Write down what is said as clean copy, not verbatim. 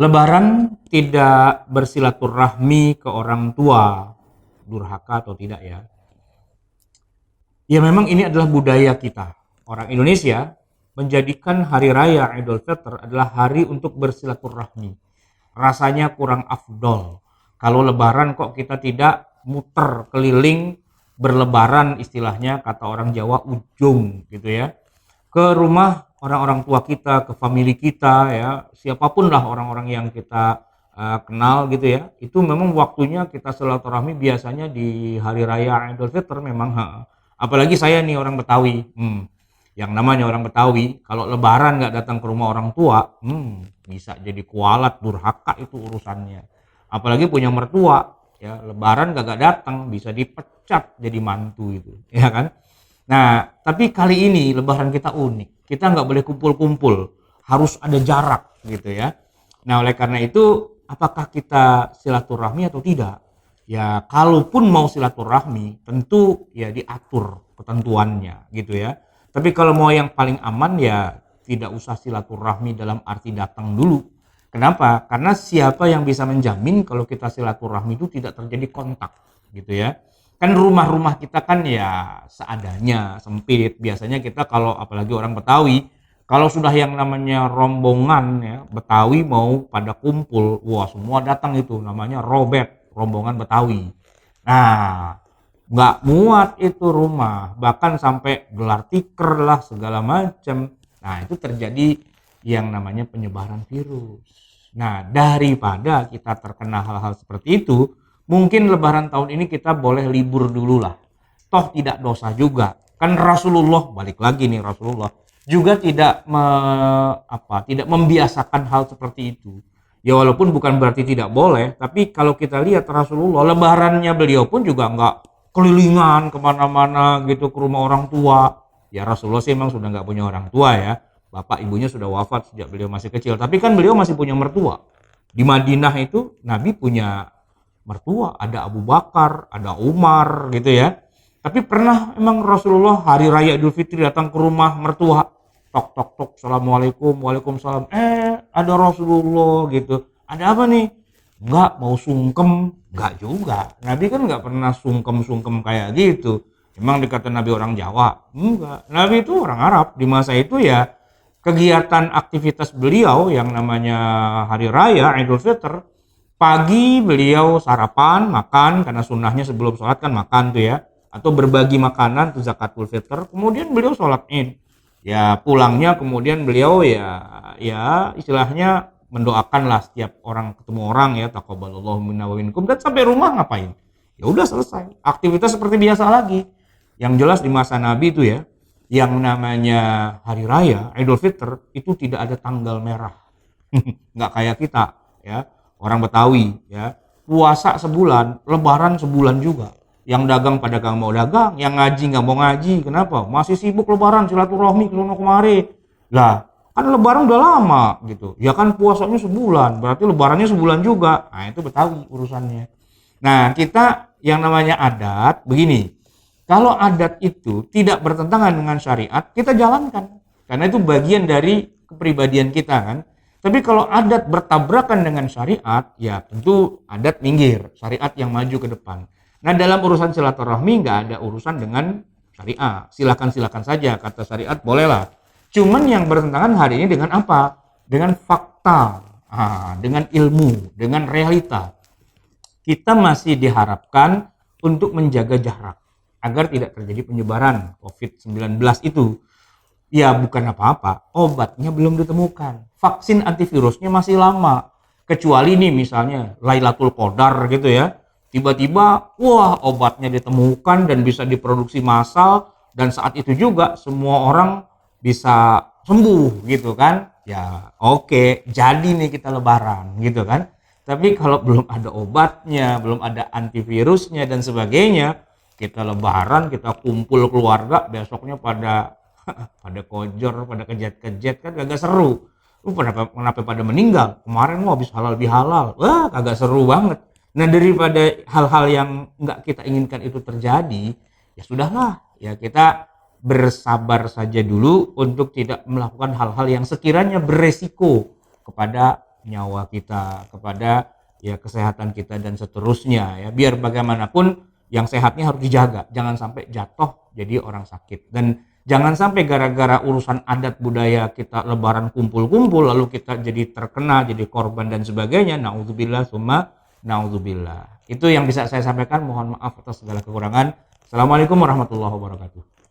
Lebaran tidak bersilaturahmi ke orang tua, durhaka atau tidak ya? Ya memang ini adalah budaya kita. Orang Indonesia menjadikan hari raya Idul Fitri adalah hari untuk bersilaturahmi. Rasanya kurang afdol. Kalau lebaran kok kita tidak muter keliling berlebaran, istilahnya kata orang Jawa ujung gitu ya, ke rumah orang-orang tua kita, ke family kita ya, siapapun lah orang-orang yang kita kenal gitu ya. Itu memang waktunya kita silaturahmi biasanya di hari raya Idul Fitri memang. Apalagi saya nih orang Betawi. Yang namanya orang Betawi kalau lebaran nggak datang ke rumah orang tua, bisa jadi kualat, durhaka itu urusannya. Apalagi punya mertua ya, lebaran gak datang bisa dipecat jadi mantu itu ya kan. Nah, tapi kali ini lebaran kita unik. Kita nggak boleh kumpul-kumpul, harus ada jarak gitu ya. Nah, oleh karena itu, apakah kita silaturahmi atau tidak? Ya, kalaupun mau silaturahmi, tentu ya diatur ketentuannya gitu ya. Tapi kalau mau yang paling aman ya tidak usah silaturahmi dalam arti datang dulu. Kenapa? Karena siapa yang bisa menjamin kalau kita silaturahmi itu tidak terjadi kontak gitu ya. Kan rumah-rumah kita kan ya seadanya, sempit. Biasanya kita kalau apalagi orang Betawi, kalau sudah yang namanya rombongan ya, Betawi mau pada kumpul, wah semua datang itu namanya robet, rombongan Betawi. Nah, nggak muat itu rumah, bahkan sampai gelar tikar lah segala macam. Nah, itu terjadi yang namanya penyebaran virus. Nah, daripada kita terkena hal-hal seperti itu, mungkin lebaran tahun ini kita boleh libur dulu lah. Toh tidak dosa juga. Kan Rasulullah, balik lagi nih Rasulullah, juga tidak membiasakan hal seperti itu. Ya walaupun bukan berarti tidak boleh, tapi kalau kita lihat Rasulullah, lebarannya beliau pun juga nggak kelilingan kemana-mana gitu ke rumah orang tua. Ya Rasulullah sih emang sudah nggak punya orang tua ya, bapak ibunya sudah wafat sejak beliau masih kecil, tapi kan beliau masih punya mertua. Di Madinah itu Nabi punya mertua, ada Abu Bakar, ada Umar gitu ya. Tapi pernah emang Rasulullah hari raya Idul Fitri datang ke rumah mertua, tok tok tok, assalamualaikum, waalaikumsalam, ada Rasulullah gitu, ada apa nih? Enggak, mau sungkem? Enggak juga, Nabi kan enggak pernah sungkem-sungkem kayak gitu. Emang dikata Nabi orang Jawa? Enggak, Nabi itu orang Arab. Di masa itu ya kegiatan aktivitas beliau yang namanya hari raya Idul Fitri, pagi beliau sarapan, makan, karena sunnahnya sebelum sholat kan makan tuh ya, atau berbagi makanan tuh zakatul fitr, kemudian beliau sholat id. Ya pulangnya kemudian beliau ya istilahnya mendoakan lah setiap orang ketemu orang ya, taqabbalallahu minna wa minkum, dan sampai rumah ngapain? Ya udah selesai, aktivitas seperti biasa lagi. Yang jelas di masa Nabi itu ya, yang namanya hari raya Idul Fitri itu tidak ada tanggal merah. Nggak kayak kita ya, orang Betawi ya, puasa sebulan, lebaran sebulan juga. Yang dagang pada gak mau dagang, yang ngaji nggak mau ngaji. Kenapa? Masih sibuk lebaran, silaturahmi ke sono kemari. Lah, kan lebaran udah lama gitu. Ya kan puasanya sebulan, berarti lebarannya sebulan juga. Nah, itu Betawi urusannya. Nah, kita yang namanya adat begini. Kalau adat itu tidak bertentangan dengan syariat, kita jalankan. Karena itu bagian dari kepribadian kita kan. Tapi kalau adat bertabrakan dengan syariat, ya tentu adat minggir, syariat yang maju ke depan. Nah, dalam urusan silaturahmi nggak ada urusan dengan syariat. Silakan-silakan saja, kata syariat bolehlah. Cuman yang bertentangan hari ini dengan apa? Dengan fakta, dengan ilmu, dengan realita. Kita masih diharapkan untuk menjaga jarak agar tidak terjadi penyebaran COVID-19 itu. Ya bukan apa-apa, obatnya belum ditemukan, vaksin antivirusnya masih lama. Kecuali nih misalnya Lailatul Qadar gitu ya, tiba-tiba wah obatnya ditemukan dan bisa diproduksi massal, dan saat itu juga semua orang bisa sembuh gitu kan. Ya oke, jadi nih kita lebaran gitu kan. Tapi kalau belum ada obatnya, belum ada antivirusnya dan sebagainya, kita lebaran, kita kumpul keluarga, besoknya pada pada kojor, pada kejet-kejet, kan kagak seru. Lu kenapa pada meninggal? Kemarin mau habis halal bihalal. Wah, kagak seru banget. Nah, daripada hal-hal yang nggak kita inginkan itu terjadi, ya sudahlah. Ya kita bersabar saja dulu untuk tidak melakukan hal-hal yang sekiranya beresiko kepada nyawa kita, kepada ya kesehatan kita dan seterusnya ya. Biar bagaimanapun yang sehatnya harus dijaga, jangan sampai jatuh jadi orang sakit, dan jangan sampai gara-gara urusan adat budaya kita lebaran kumpul-kumpul lalu kita jadi terkena, jadi korban dan sebagainya. Naudzubillah summa naudzubillah. Itu yang bisa saya sampaikan, mohon maaf atas segala kekurangan. Assalamualaikum warahmatullahi wabarakatuh.